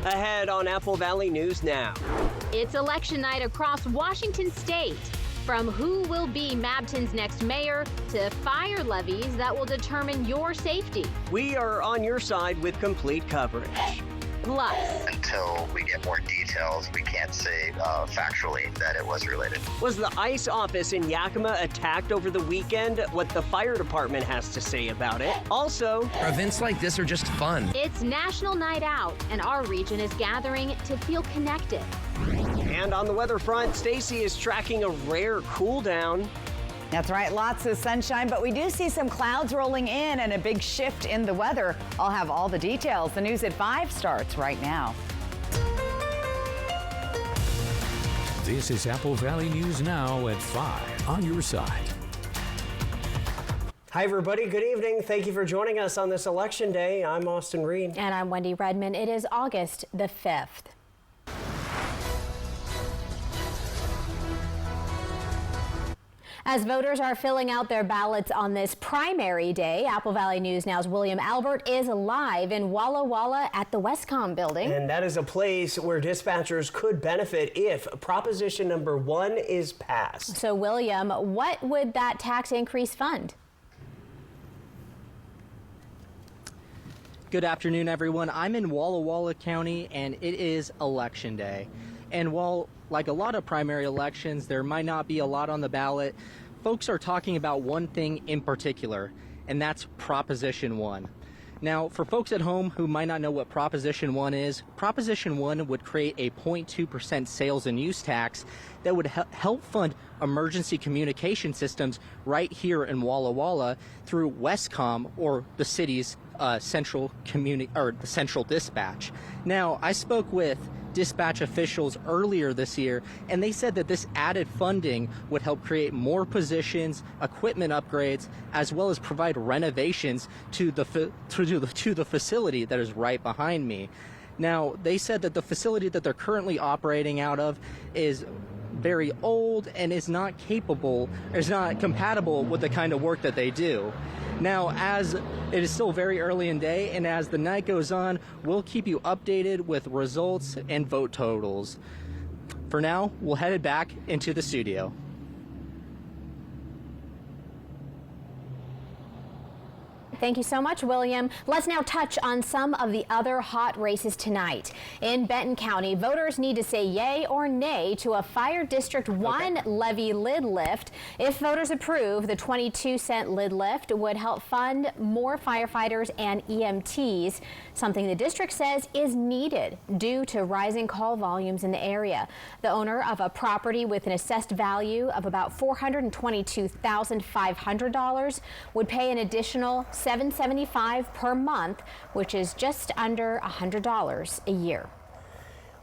Ahead on Apple Valley News Now. It's election night across Washington state. From who will be Mabton's next mayor to fire levies that will determine your safety. We are on your side with complete coverage. Plus, until we get more details, we can't say factually that it was related. Was the ICE office in Yakima attacked over the weekend? What the fire department has to say about it. Also, events like this are just fun. It's National Night Out, and our region is gathering to feel connected. And on the weather front, Stacy is tracking a rare cool down. That's right, lots of sunshine, but we do see some clouds rolling in and a big shift in the weather. I'll have all the details. The news at 5 starts right now. This is Apple Valley News Now at 5 on your side. Hi, everybody. Good evening. Thank you for joining us on this election day. I'm Austin Reed. And I'm Wendy Redman. It is August the 5th. As voters are filling out their ballots on this primary day, Apple Valley News Now's William Albert is live in Walla Walla at the Westcom building. And that is a place where dispatchers could benefit if Proposition number 1 is passed. So, William, what would that tax increase fund? Good afternoon, everyone. I'm in Walla Walla County, and it is Election Day. And while, like a lot of primary elections, there might not be a lot on the ballot, folks are talking about one thing in particular, and that's Proposition 1. Now, for folks at home who might not know what Proposition 1 is, Proposition 1 would create a 0.2% sales and use tax that would help fund emergency communication systems right here in Walla Walla through Westcom, or the city's central dispatch. Now, I spoke with dispatch officials earlier this year, and they said that this added funding would help create more positions, equipment upgrades, as well as provide renovations to the facility that is right behind me. Now, they said that the facility that they're currently operating out of is very old and is not compatible with the kind of work that they do. Now, as it is still very early in the day, and as the night goes on, we'll keep you updated with results and vote totals. For now, we'll head it back into the studio. Thank you so much, William. Let's now touch on some of the other hot races tonight. In Benton County, voters need to say yay or nay to a Fire District 1 levy lid lift. If voters approve, the 22-cent lid lift would help fund more firefighters and EMTs, something the district says is needed due to rising call volumes in the area. The owner of a property with an assessed value of about $422,500 would pay an additional $775 per month, which is just under $100 a year.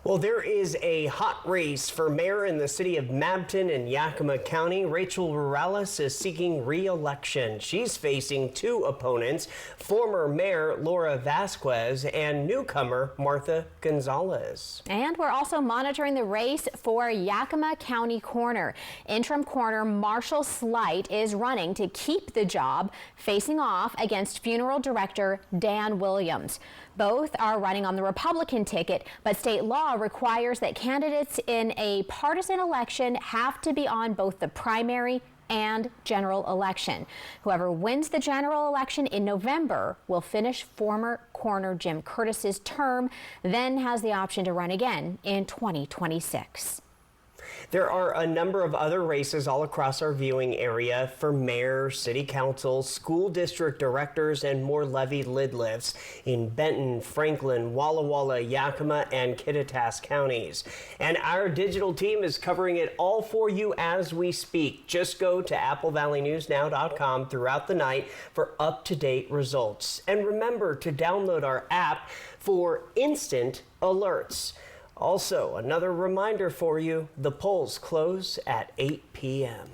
Well, there is a hot race for mayor in the city of Mabton in Yakima County. Rachel Rurales is seeking re-election. She's facing two opponents, former mayor Laura Vasquez and newcomer Martha Gonzalez. And we're also monitoring the race for Yakima County Coroner. Interim Coroner Marshall Slight is running to keep the job, facing off against funeral director Dan Williams. Both are running on the Republican ticket, but state law requires that candidates in a partisan election have to be on both the primary and general election. Whoever wins the general election in November will finish former coroner Jim Curtis's term, then has the option to run again in 2026. There are a number of other races all across our viewing area for mayor, city council, school district directors, and more levy lid lifts in Benton, Franklin, Walla Walla, Yakima, and Kittitas counties. And our digital team is covering it all for you as we speak. Just go to applevalleynewsnow.com throughout the night for up-to-date results. And remember to download our app for instant alerts. Also, another reminder for you, the polls close at 8 p.m.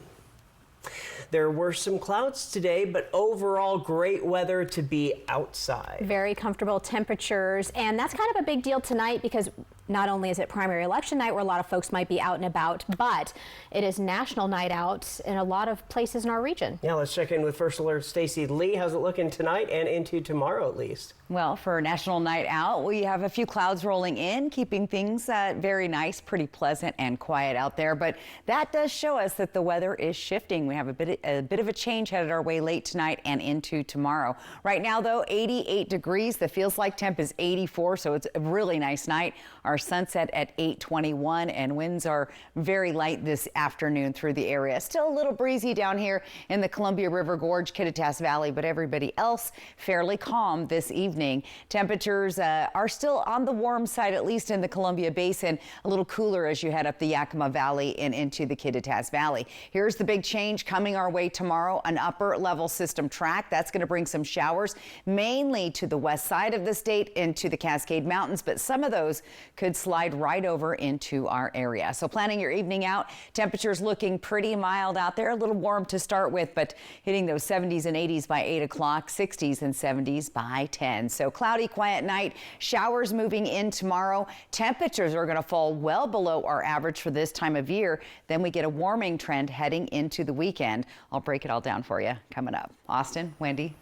There were some clouds today, but overall great weather to be outside. Very comfortable temperatures, and that's kind of a big deal tonight because not only is it primary election night where a lot of folks might be out and about, but it is National Night Out in a lot of places in our region. Yeah, let's check in with First Alert Stacy Lee. How's it looking tonight and into tomorrow at least? Well, for National Night Out, we have a few clouds rolling in, keeping things very nice, pretty pleasant and quiet out there. But that does show us that the weather is shifting. We have a bit of a change headed our way late tonight and into tomorrow. Right now, though, 88 degrees. The feels like temp is 84, so it's a really nice night. Our sunset at 8:21, and winds are very light this afternoon through the area. Still a little breezy down here in the Columbia River Gorge, Kittitas Valley, but everybody else fairly calm this evening. Temperatures are still on the warm side, at least in the Columbia Basin, a little cooler as you head up the Yakima Valley and into the Kittitas Valley. Here's the big change coming our way tomorrow, an upper level system track. That's going to bring some showers, mainly to the west side of the state into the Cascade Mountains, but some of those could slide right over into our area. So planning your evening out, temperatures looking pretty mild out there, a little warm to start with, but hitting those 70s and 80s by 8 o'clock, 60s and 70s by 10. So cloudy, quiet night, showers moving in tomorrow. Temperatures are going to fall well below our average for this time of year. Then we get a warming trend heading into the weekend. I'll break it all down for you coming up. Austin, Wendy.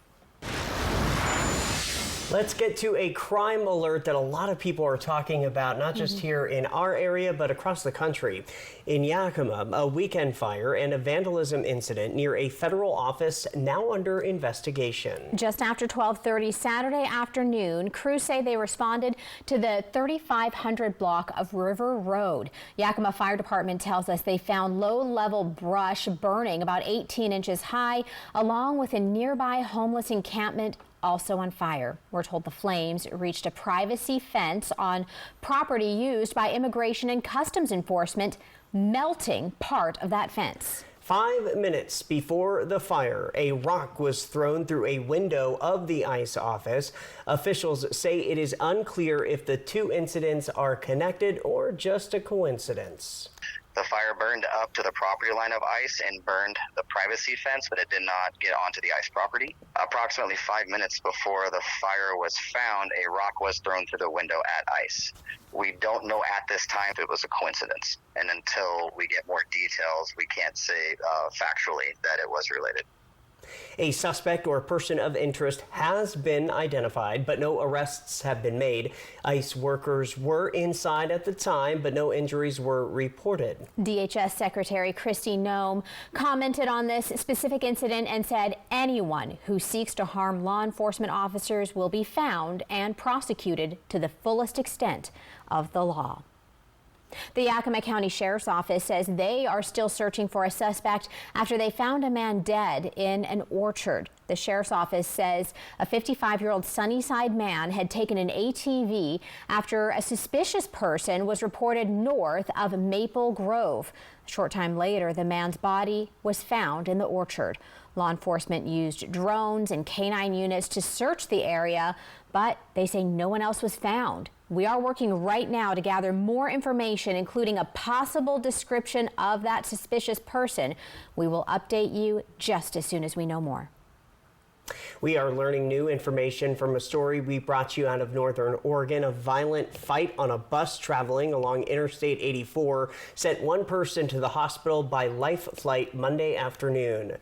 Let's get to a crime alert that a lot of people are talking about, not just here in our area, but across the country. In Yakima, a weekend fire and a vandalism incident near a federal office now under investigation. Just after 12:30 Saturday afternoon, crews say they responded to the 3500 block of River Road. Yakima Fire Department tells us they found low-level brush burning about 18 inches high, along with a nearby homeless encampment also on fire. We're told the flames reached a privacy fence on property used by Immigration and Customs Enforcement, melting part of that fence. 5 minutes before the fire, a rock was thrown through a window of the ICE office. Officials say it is unclear if the two incidents are connected or just a coincidence. The fire burned up to the property line of ICE and burned the privacy fence, but it did not get onto the ICE property. Approximately 5 minutes before the fire was found, a rock was thrown through the window at ICE. We don't know at this time if it was a coincidence, and until we get more details, we can't say factually that it was related. A suspect or person of interest has been identified, but no arrests have been made. ICE workers were inside at the time, but no injuries were reported. DHS Secretary Kristi Noem commented on this specific incident and said anyone who seeks to harm law enforcement officers will be found and prosecuted to the fullest extent of the law. The Yakima County Sheriff's Office says they are still searching for a suspect after they found a man dead in an orchard. The Sheriff's Office says a 55-year-old Sunnyside man had taken an ATV after a suspicious person was reported north of Maple Grove. A short time later, the man's body was found in the orchard. Law enforcement used drones and canine units to search the area, but they say no one else was found. We are working right now to gather more information, including a possible description of that suspicious person. We will update you just as soon as we know more. We are learning new information from a story we brought you out of Northern Oregon. A violent fight on a bus traveling along Interstate 84 sent one person to the hospital by life flight Monday afternoon.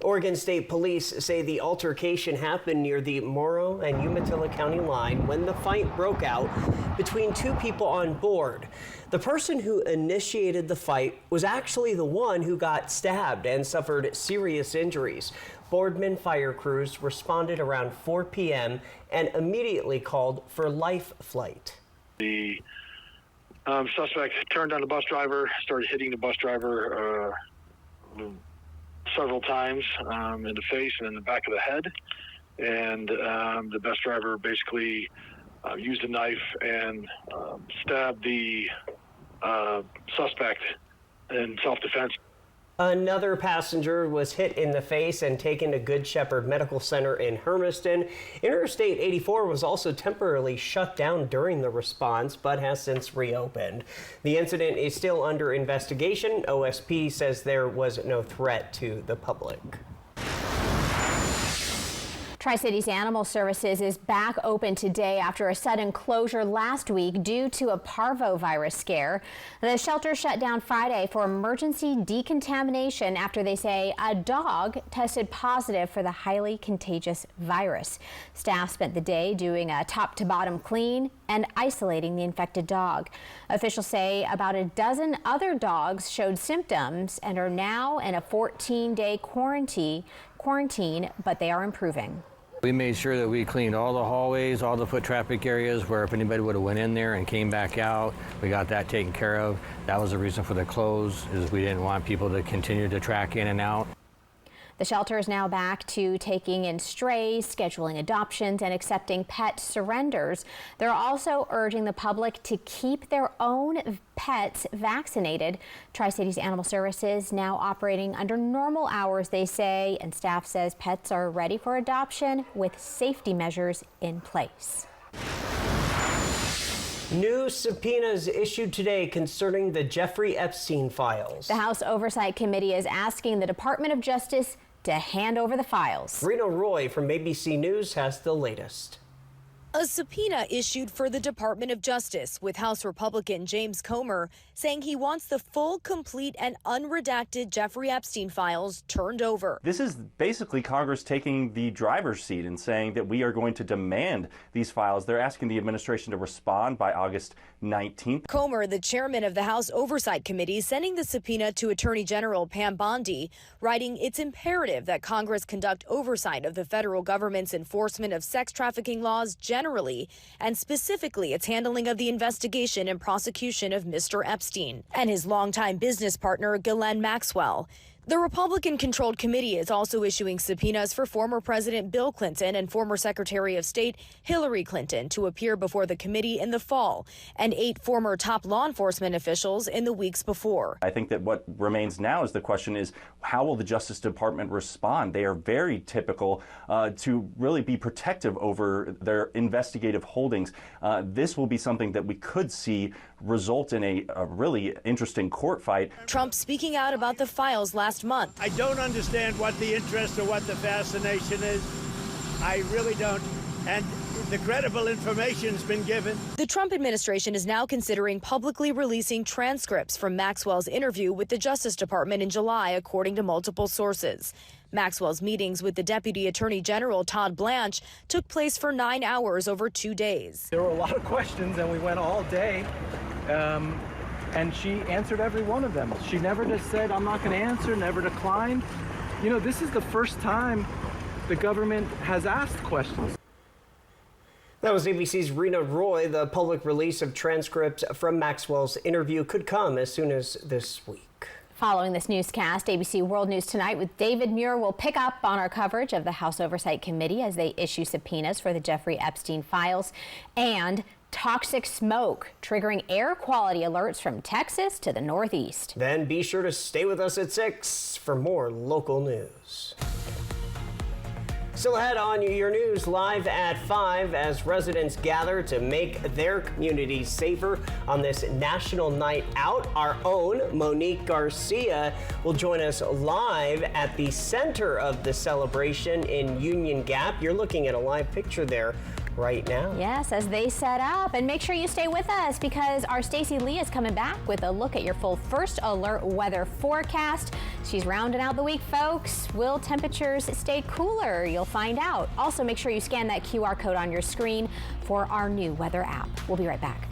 Oregon State Police say the altercation happened near the Morrow and Umatilla County line when the fight broke out between two people on board. The person who initiated the fight was actually the one who got stabbed and suffered serious injuries. Boardman fire crews responded around 4 p.m. and immediately called for life flight. The suspect turned on the bus driver, started hitting the bus driver several times in the face and in the back of the head. And the bus driver basically used a knife and stabbed the suspect in self-defense. Another passenger was hit in the face and taken to Good Shepherd Medical Center in Hermiston. Interstate 84 was also temporarily shut down during the response, but has since reopened. The incident is still under investigation. OSP says there was no threat to the public. Tri-Cities Animal Services is back open today after a sudden closure last week due to a parvovirus scare. The shelter shut down Friday for emergency decontamination after they say a dog tested positive for the highly contagious virus. Staff spent the day doing a top-to-bottom clean and isolating the infected dog. Officials say about a dozen other dogs showed symptoms and are now in a 14-day quarantine, but they are improving. We made sure that we cleaned all the hallways, all the foot traffic areas where if anybody would have went in there and came back out, we got that taken care of. That was the reason for the close, is we didn't want people to continue to track in and out. The shelter is now back to taking in strays, scheduling adoptions, and accepting pet surrenders. They're also urging the public to keep their own pets vaccinated. Tri-Cities Animal Services now operating under normal hours, they say, and staff says pets are ready for adoption with safety measures in place. New subpoenas issued today concerning the Jeffrey Epstein files. The House Oversight Committee is asking the Department of Justice to hand over the files. Rena Roy from ABC News has the latest. A subpoena issued for the Department of Justice, with House Republican James Comer saying he wants the full, complete, and unredacted Jeffrey Epstein files turned over. This is basically Congress taking the driver's seat and saying that we are going to demand these files. They're asking the administration to respond by August 19th. Comer, the chairman of the House Oversight Committee, sending the subpoena to Attorney General Pam Bondi, writing it's imperative that Congress conduct oversight of the federal government's enforcement of sex trafficking laws generally, and specifically its handling of the investigation and prosecution of Mr. Epstein and his longtime business partner, Ghislaine Maxwell. The Republican-controlled committee is also issuing subpoenas for former President Bill Clinton and former Secretary of State Hillary Clinton to appear before the committee in the fall, and 8 former top law enforcement officials in the weeks before. I think that what remains now is the question is, how will the Justice Department respond? They are very typical to really be protective over their investigative holdings. This will be something that we could see result in a really interesting court fight. Trump speaking out about the files last month. I don't understand what the interest or what the fascination is. I really don't. And the credible information's been given. The Trump administration is now considering publicly releasing transcripts from Maxwell's interview with the Justice Department in July, according to multiple sources. Maxwell's meetings with the Deputy Attorney General Todd Blanche took place for 9 hours over 2 days. There were a lot of questions and we went all day. And she answered every one of them. She never just said, I'm not going to answer, never declined. You know, this is the first time the government has asked questions. That was ABC's Rena Roy. The public release of transcripts from Maxwell's interview could come as soon as this week. Following this newscast, ABC World News Tonight with David Muir will pick up on our coverage of the House Oversight Committee as they issue subpoenas for the Jeffrey Epstein files, and toxic smoke triggering air quality alerts from Texas to the Northeast. Then be sure to stay with us at 6 for more local news. Still ahead on Your News Live at 5 as residents gather to make their communities safer on this National Night Out. Our own Monique Garcia will join us live at the center of the celebration in Union Gap. You're looking at a live picture there right now. Yes, as they set up. And make sure you stay with us because our Stacey Lee is coming back with a look at your full first alert weather forecast. She's rounding out the week, folks. Will temperatures stay cooler? You'll find out. Also, make sure you scan that QR code on your screen for our new weather app. We'll be right back.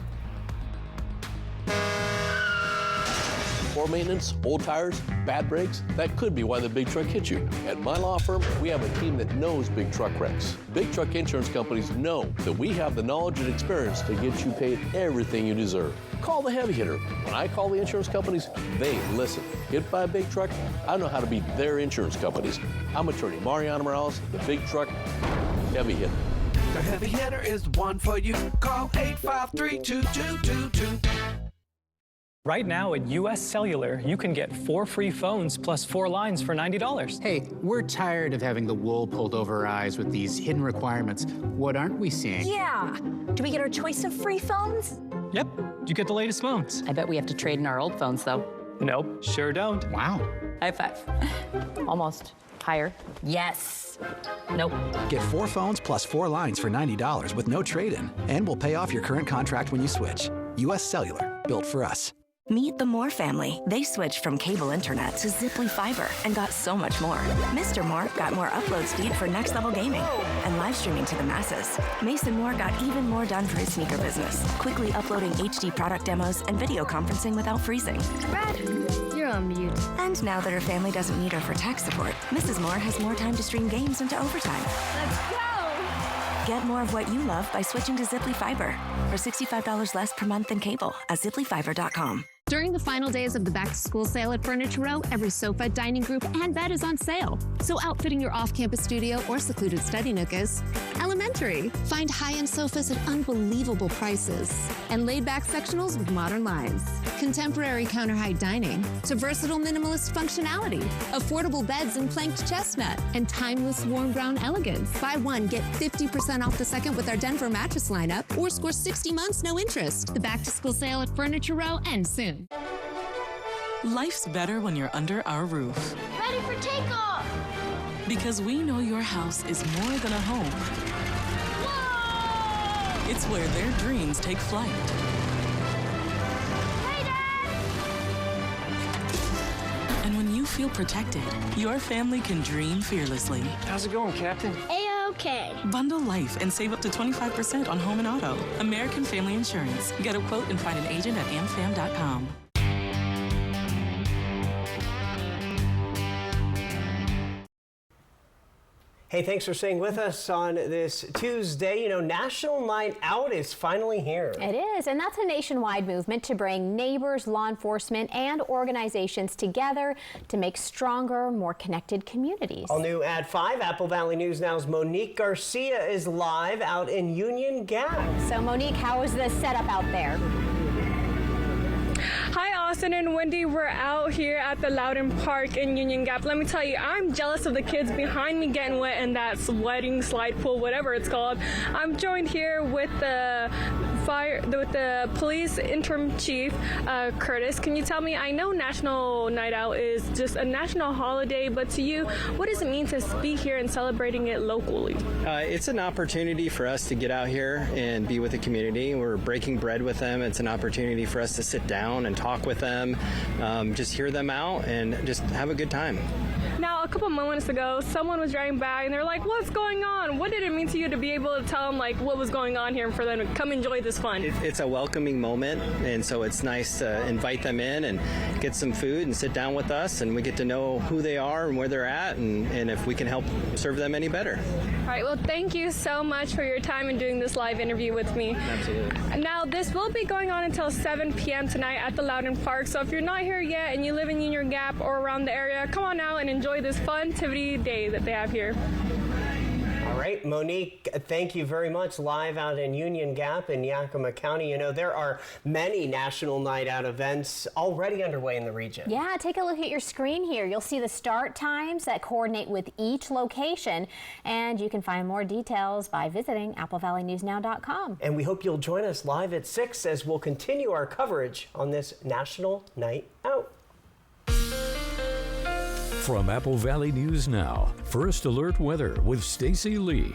Poor maintenance, old tires, bad brakes, that could be why the big truck hit you. At my law firm, we have a team that knows big truck wrecks. Big truck insurance companies know that we have the knowledge and experience to get you paid everything you deserve. Call the heavy hitter. When I call the insurance companies, they listen. Hit by a big truck, I know how to beat their insurance companies. I'm attorney Mariano Morales, the big truck heavy hitter. The heavy hitter is the one for you. Call 853-2222. Right now at US Cellular, you can get 4 free phones plus 4 lines for $90. Hey, we're tired of having the wool pulled over our eyes with these hidden requirements. What aren't we seeing? Yeah. Do we get our choice of free phones? Yep, you get the latest phones. I bet we have to trade in our old phones, though. Nope, sure don't. Wow. High five. Almost. Higher? Yes. Nope. Get 4 phones plus 4 lines for $90 with no trade-in. And we'll pay off your current contract when you switch. U.S. Cellular, built for us. Meet the Moore family. They switched from cable internet to Ziply Fiber and got so much more. Mr. Moore got more upload speed for next-level gaming and live streaming to the masses. Mason Moore got even more done for his sneaker business, quickly uploading HD product demos and video conferencing without freezing. Brad, you're on mute. And now that her family doesn't need her for tech support, Mrs. Moore has more time to stream games into overtime. Let's go! Get more of what you love by switching to Ziply Fiber for $65 less per month than cable at ziplyfiber.com. During the final days of the back-to-school sale at Furniture Row, every sofa, dining group, and bed is on sale. So outfitting your off-campus studio or secluded study nook is elementary. Find high-end sofas at unbelievable prices and laid-back sectionals with modern lines. Contemporary counter-height dining to versatile minimalist functionality. Affordable beds in planked chestnut and timeless warm brown elegance. Buy one, get 50% off the second with our Denver mattress lineup or score 60 months, no interest. The back-to-school sale at Furniture Row ends soon. Life's better when you're under our roof. Ready for takeoff! Because we know your house is more than a home. Whoa! It's where their dreams take flight. Hey, Dad! And when you feel protected, your family can dream fearlessly. How's it going, Captain? A-OK. Bundle life and save up to 25% on home and auto. American Family Insurance. Get a quote and find an agent at amfam.com. Hey, thanks for staying with us on this Tuesday. You know, National Night Out is finally here. It is, and that's a nationwide movement to bring neighbors, law enforcement, and organizations together to make stronger, more connected communities. All new at 5, Apple Valley News Now's Monique Garcia is live out in Union Gap. So, Monique, how is the setup out there? Hi, Austin and Wendy. We're out here at the Loudon Park in Union Gap. Let me tell you, I'm jealous of the kids behind me getting wet in that sweating slide pool, whatever it's called. I'm joined here with the police interim chief, Curtis. Can you tell me, I know National Night Out is just a national holiday, but to you, what does it mean to be here and celebrating it locally? It's an opportunity for us to get out here and be with the community. We're breaking bread with them. It's an opportunity for us to sit down and talk with them, just hear them out and just have a good time. Now, a couple moments ago, someone was driving by and they're like, what's going on? What did it mean to you to be able to tell them like what was going on here and for them to come enjoy this fun? It's a welcoming moment, and so it's nice to invite them in and get some food and sit down with us, and we get to know who they are and where they're at, and if we can help serve them any better. All right, well, thank you so much for your time and doing this live interview with me. Absolutely. Now, this will be going on until 7 p.m. tonight at the Loudon Park, so if you're not here yet and you live in Union Gap or around the area, come on out and enjoy this fun activity day that they have here. All right, Monique, thank you very much. Live out in Union Gap in Yakima County. You know, there are many National Night Out events already underway in the region. Yeah, take a look at your screen here. You'll see the start times that coordinate with each location, and you can find more details by visiting applevalleynewsnow.com. And we hope you'll join us live at 6 as we'll continue our coverage on this National Night Out. From Apple Valley News Now, First Alert Weather with Stacy Lee.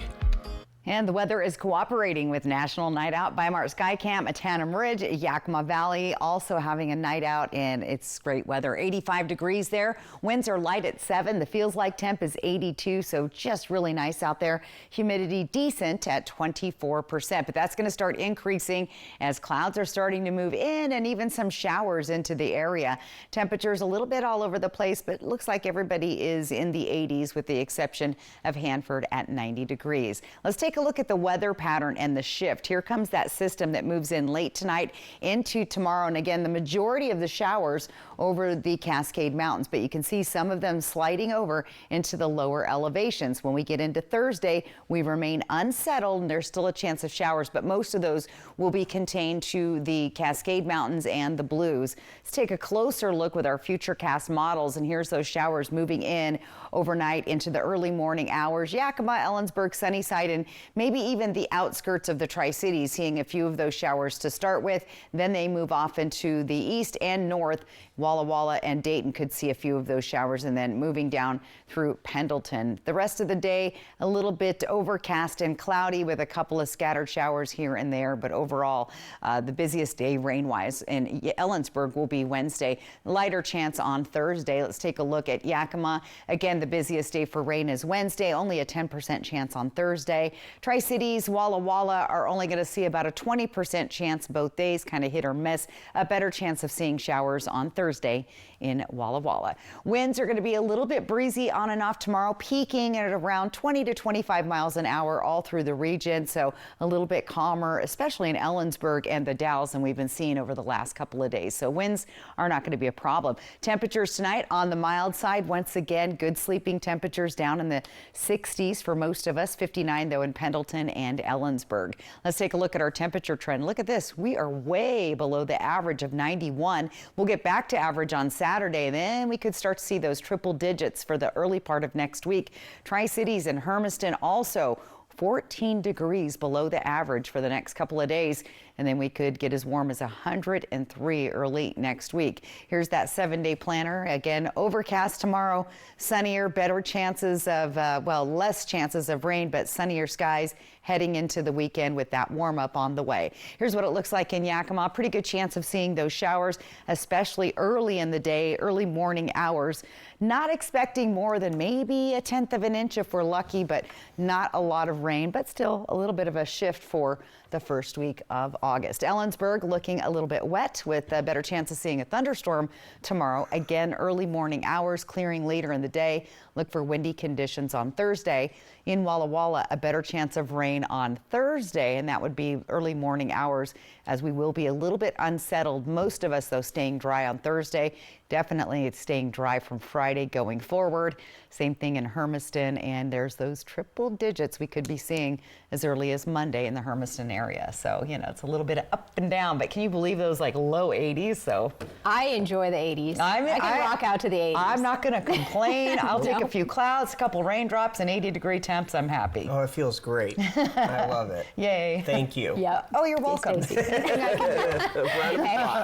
And the weather is cooperating with National Night Out by Mart Skycam at Tannum Ridge, Yakima Valley, also having a night out, and it's great weather. 85 degrees there. Winds are light at 7. The feels like temp is 82, so just really nice out there. Humidity decent at 24%, but that's going to start increasing as clouds are starting to move in and even some showers into the area. Temperatures a little bit all over the place, but it looks like everybody is in the 80s with the exception of Hanford at 90 degrees. Let's take a look at the weather pattern and the shift. Here comes that system that moves in late tonight into tomorrow. And again, the majority of the showers over the Cascade Mountains, but you can see some of them sliding over into the lower elevations. When we get into Thursday, we remain unsettled and there's still a chance of showers, but most of those will be contained to the Cascade Mountains and the Blues. Let's take a closer look with our Futurecast models, and here's those showers moving in overnight into the early morning hours. Yakima, Ellensburg, Sunnyside, and maybe even the outskirts of the Tri-Cities, seeing a few of those showers to start with. Then they move off into the east and north. Walla Walla and Dayton could see a few of those showers, and then moving down through Pendleton. The rest of the day, a little bit overcast and cloudy with a couple of scattered showers here and there. But overall, the busiest day rain-wise in Ellensburg will be Wednesday. Lighter chance on Thursday. Let's take a look at Yakima. Again, the busiest day for rain is Wednesday, only a 10% chance on Thursday. Tri-Cities, Walla Walla are only going to see about a 20% chance both days, kind of hit or miss. A better chance of seeing showers on Thursday in Walla Walla. Winds are going to be a little bit breezy on and off tomorrow, peaking at around 20 to 25 miles an hour all through the region. So a little bit calmer, especially in Ellensburg and the Dalles than we've been seeing over the last couple of days. So winds are not going to be a problem. Temperatures tonight on the mild side. Once again, good sleeping temperatures down in the 60s for most of us. 59 though in Pendleton and Ellensburg. Let's take a look at our temperature trend. Look at this. We are way below the average of 91. We'll get back to average on Saturday. Then we could start to see those triple digits for the early part of next week. Tri-Cities and Hermiston also 14 degrees below the average for the next couple of days. And then we could get as warm as 103 early next week. Here's that 7-day planner. Again, overcast tomorrow, sunnier, better chances of, less chances of rain, but sunnier skies heading into the weekend with that warm up on the way. Here's what it looks like in Yakima. Pretty good chance of seeing those showers, especially early in the day, early morning hours. Not expecting more than maybe a 1/10 of an inch if we're lucky, but not a lot of rain, but still a little bit of a shift for the first week of August. Ellensburg looking a little bit wet with a better chance of seeing a thunderstorm tomorrow. Again, early morning hours, clearing later in the day. Look for windy conditions on Thursday. In Walla Walla, a better chance of rain on Thursday, and that would be early morning hours as we will be a little bit unsettled. Most of us, though, staying dry on Thursday. Definitely it's staying dry from Friday going forward. Same thing in Hermiston, and there's those triple digits we could be seeing as early as Monday in the Hermiston area. So, you know, it's a little bit of up and down, but can you believe those like low 80s? So I enjoy the 80s. I can rock out to the 80s. I'm not going to complain. I'll take a few clouds, a couple raindrops, and 80-degree temps. I'm happy. Oh, it feels great. I love it. Yay. Thank you. Yeah. Oh, you're welcome.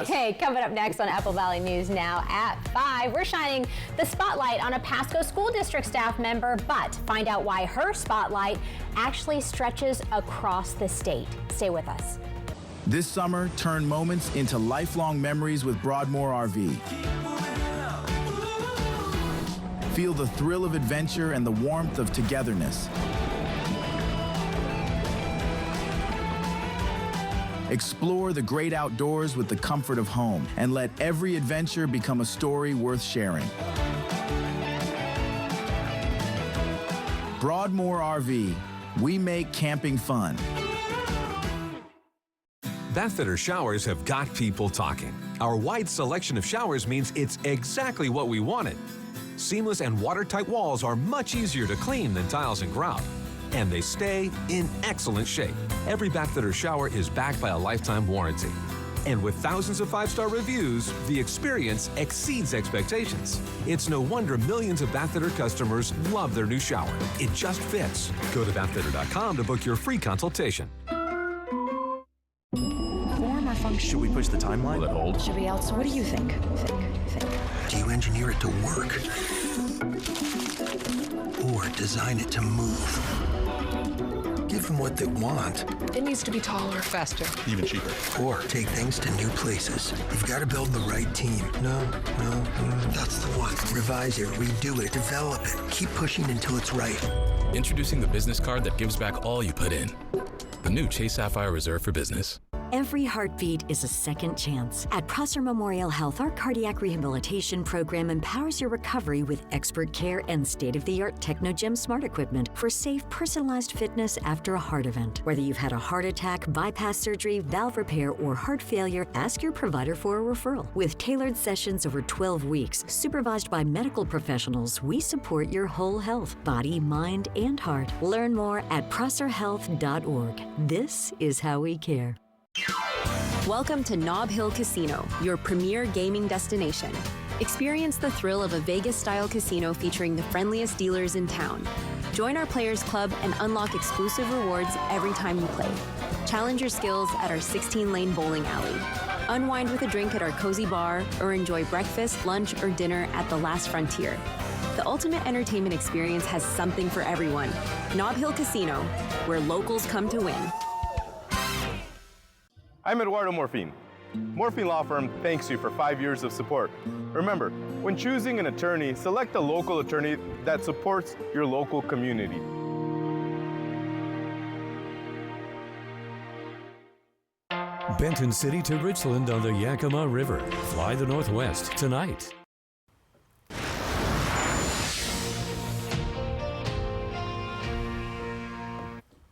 Hey, coming up next on Apple Valley News Now at 5, we're shining the spotlight on a Pasco School District staff member, but find out why her spotlight actually stretches across the state. Stay with us. This summer, turn moments into lifelong memories with Broadmoor RV. Feel the thrill of adventure and the warmth of togetherness. Explore the great outdoors with the comfort of home, and let every adventure become a story worth sharing. Broadmoor RV. We make camping fun. Bathfitter showers have got people talking. Our wide selection of showers means it's exactly what we wanted. Seamless and watertight walls are much easier to clean than tiles and grout. And they stay in excellent shape. Every Bathfitter shower is backed by a lifetime warranty. And with thousands of 5-star reviews, the experience exceeds expectations. It's no wonder millions of Bathfitter customers love their new shower. It just fits. Go to bathfitter.com to book your free consultation. Form or function? Should we push the timeline? Will it hold? Should we outsource? What do you think? Do you engineer it to work? Or design it to move? Give them what they want. It needs to be taller, faster, even cheaper. Or take things to new places. You've got to build the right team. No, that's the one. Revise it, redo it, develop it. Keep pushing until it's right. Introducing the business card that gives back all you put in. The new Chase Sapphire Reserve for Business. Every heartbeat is a second chance. At Prosser Memorial Health, our cardiac rehabilitation program empowers your recovery with expert care and state-of-the-art TechnoGym smart equipment for safe, personalized fitness after a heart event. Whether you've had a heart attack, bypass surgery, valve repair, or heart failure, ask your provider for a referral. With tailored sessions over 12 weeks, supervised by medical professionals, we support your whole health, body, mind, and heart. Learn more at prosserhealth.org. This is how we care. Welcome to Nob Hill Casino, your premier gaming destination. Experience the thrill of a Vegas-style casino featuring the friendliest dealers in town. Join our Players Club and unlock exclusive rewards every time you play. Challenge your skills at our 16-lane bowling alley. Unwind with a drink at our cozy bar, or enjoy breakfast, lunch, or dinner at the Last Frontier. The ultimate entertainment experience has something for everyone. Nob Hill Casino, where locals come to win. I'm Eduardo Morfin. Morfin Law Firm thanks you for 5 years of support. Remember, when choosing an attorney, select a local attorney that supports your local community. Benton City to Richland on the Yakima River. Fly the Northwest tonight.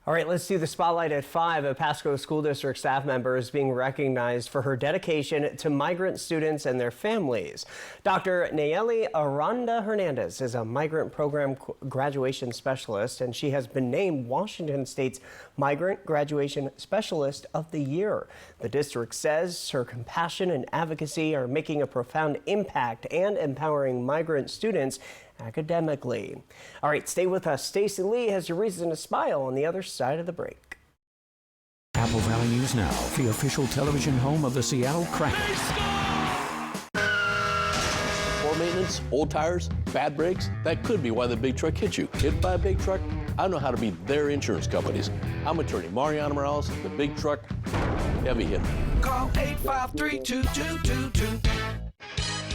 All right, let's do the spotlight at 5. A Pasco School District staff member is being recognized for her dedication to migrant students and their families. Dr. Nayeli Aranda Hernandez is a migrant program graduation specialist, and she has been named Washington State's Migrant Graduation Specialist of the Year. The district says her compassion and advocacy are making a profound impact and empowering migrant students academically. All right, stay with us. Stacey Lee has your reason to smile on the other side of the break. Apple Valley News Now, the official television home of the Seattle Kraken. Poor maintenance, old tires, bad brakes, that could be why the big truck hit you. Hit by a big truck? I know how to be their insurance companies. I'm attorney Mariano Morales, the big truck heavy hitter. Call 853-2222.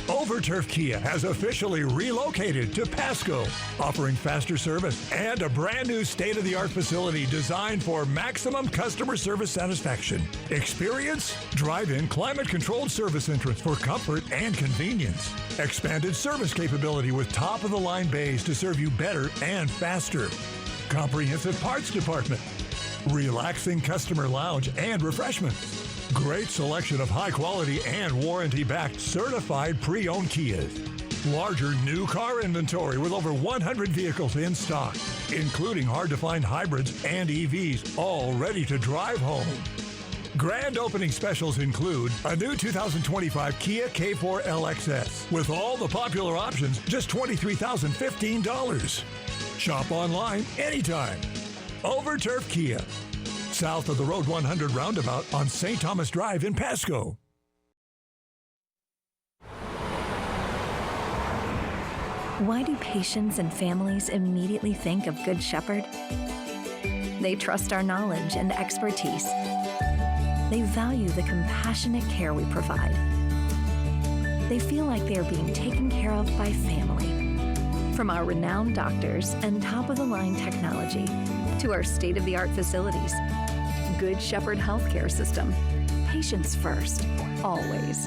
Overturf Kia has officially relocated to Pasco, offering faster service and a brand new state-of-the-art facility designed for maximum customer service satisfaction. Experience? Drive-in climate-controlled service entrance for comfort and convenience. Expanded service capability with top-of-the-line bays to serve you better and faster. Comprehensive parts department. Relaxing customer lounge and refreshments. Great selection of high-quality and warranty-backed certified pre-owned Kias. Larger new car inventory with over 100 vehicles in stock, including hard-to-find hybrids and EVs, all ready to drive home. Grand opening specials include a new 2025 Kia K4 LXS with all the popular options, just $23,015. Shop online anytime. Overturf Kia. South of the Road 100 roundabout on St. Thomas Drive in Pasco. Why do patients and families immediately think of Good Shepherd? They trust our knowledge and expertise. They value the compassionate care we provide. They feel like they are being taken care of by family. From our renowned doctors and top-of-the-line technology to our state-of-the-art facilities, Good Shepherd Healthcare System. Patients first, always.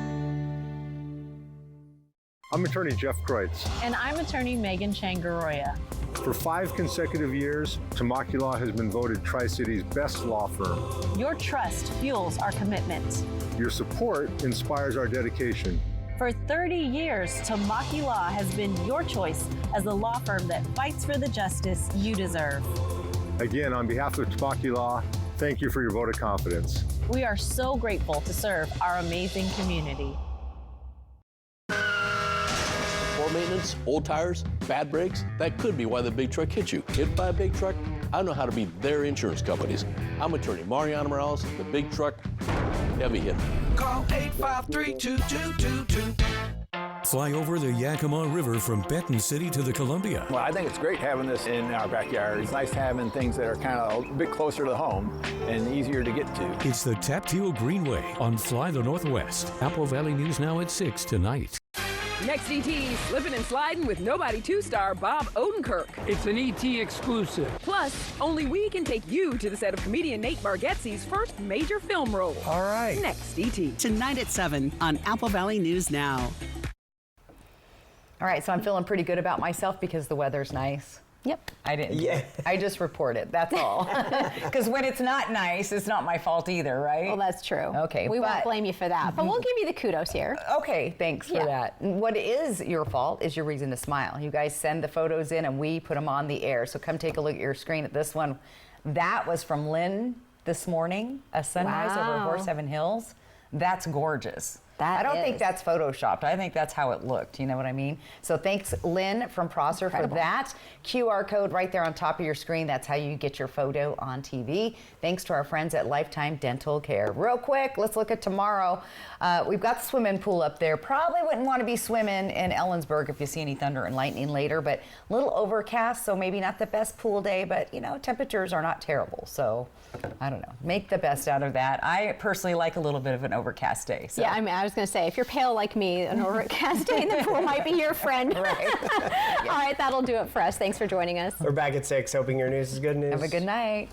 I'm attorney Jeff Kreutz. And I'm attorney Megan Changaroya. For 5 consecutive years, Tamaki Law has been voted Tri-City's best law firm. Your trust fuels our commitment. Your support inspires our dedication. For 30 years, Tamaki Law has been your choice as the law firm that fights for the justice you deserve. Again, on behalf of Tamaki Law, thank you for your vote of confidence. We are so grateful to serve our amazing community. Poor maintenance, old tires, bad brakes, that could be why the big truck hit you. Hit by a big truck? I know how to be their insurance companies. I'm attorney Mariano Morales, the big truck heavy hitter. Call 853-2222. Fly over the Yakima River from Benton City to the Columbia. Well, I think it's great having this in our backyard. It's nice having things that are kind of a bit closer to home and easier to get to. It's the Tapteel Greenway on Fly the Northwest. Apple Valley News Now at 6 tonight. Next ET, slipping and sliding with Nobody 2-star Bob Odenkirk. It's an ET exclusive. Plus, only we can take you to the set of comedian Nate Bargatze's first major film role. All right. Next ET. Tonight at 7 on Apple Valley News Now. All right, so I'm feeling pretty good about myself because the weather's nice. Yep. I didn't. Yeah. I just report it. That's all. Because when it's not nice, it's not my fault either, right? Well, that's true. Okay. We won't blame you for that, but we'll give you the kudos here. Okay, thanks for that. What is your fault is your reason to smile. You guys send the photos in and we put them on the air. So come take a look at your screen at this one. That was from Lynn this morning, a sunrise over Horse Heaven Hills. That's gorgeous. I don't think that's photoshopped. I think that's how it looked. You know what I mean? So thanks, Lynn from Prosser, for that. QR code right there on top of your screen. That's how you get your photo on TV. Thanks to our friends at Lifetime Dental Care. Real quick, let's look at tomorrow. We've got the swimming pool up there. Probably wouldn't want to be swimming in Ellensburg if you see any thunder and lightning later, but a little overcast, so maybe not the best pool day, but you know, temperatures are not terrible. So I don't know. Make the best out of that. I personally like a little bit of an overcast day. So. Yeah, I mean, I was going to say, if you're pale like me, an overcast day in the pool might be your friend. Right. All right, that'll do it for us. Thanks for joining us. We're back at 6, hoping your news is good news. Have a good night.